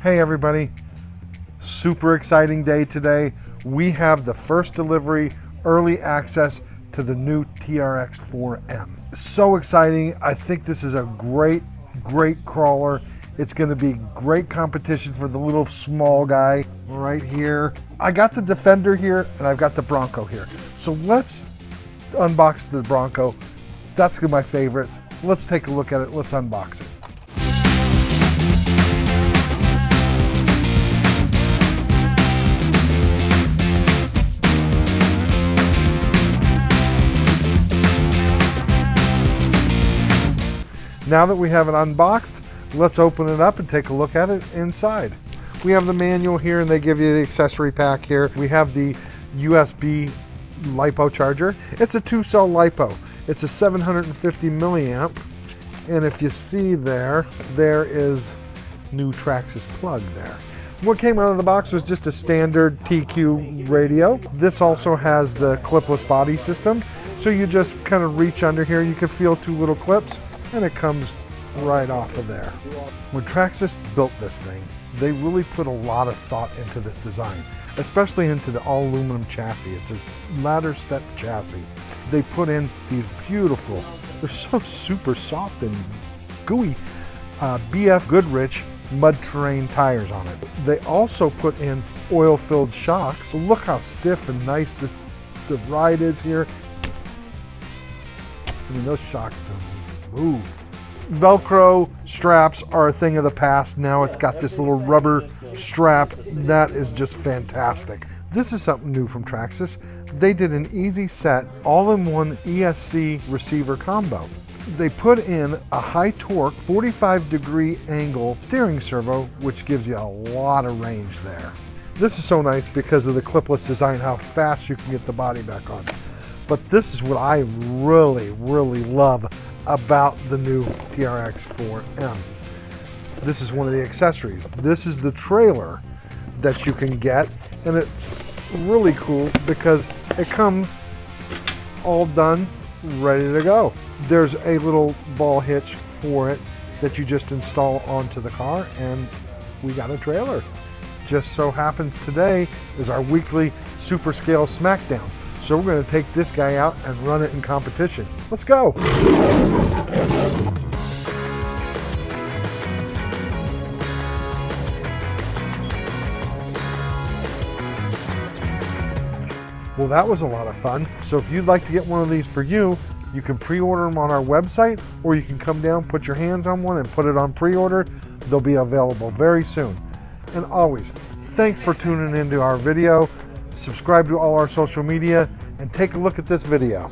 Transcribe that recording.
Hey everybody, super exciting day today. We have the first delivery, early access to the new TRX4M. So exciting. I think this is a great crawler. It's going to be great competition for the little small guy right here. I got the Defender here and I've got the Bronco here. So let's unbox the Bronco. That's my favorite. Let's take a look at it. Let's unbox it. Now that we have it unboxed, let's open it up and take a look at it inside. We have the manual here and they give you the accessory pack here. We have the USB LiPo charger. It's a 2-cell LiPo. It's a 750 milliamp. And if you see there is new Traxxas plug there. What came out of the box was just a standard TQ radio. This also has the clipless body system. So you just kind of reach under here. You can feel two little clips and it comes right off of there. When Traxxas built this thing, they really put a lot of thought into this design, especially into the all aluminum chassis. It's a ladder step chassis. They put in these beautiful, they're so super soft and gooey, BF Goodrich mud terrain tires on it. They also put in oil-filled shocks. So look how stiff and nice the ride is here. I mean, those shocks don't move. Velcro straps are a thing of the past. Now it's got this little rubber strap. That is just fantastic. This is something new from Traxxas. They did an easy set all-in-one ESC receiver combo. They put in a high torque 45-degree angle steering servo, which gives you a lot of range there. This is so nice because of the clipless design, how fast you can get the body back on. But this is what I really love about the new TRX4M. This is one of the accessories. This is the trailer that you can get, and it's really cool because it comes all done, ready to go. There's a little ball hitch for it that you just install onto the car, and we got a trailer. Just so happens today is our weekly Super Scale Smackdown. So we're going to take this guy out and run it in competition. Let's go. Well, that was a lot of fun. So if you'd like to get one of these for you, you can pre-order them on our website, or you can come down, put your hands on one and put it on pre-order. They'll be available very soon. And always, thanks for tuning into our video. Subscribe to all our social media and take a look at this video.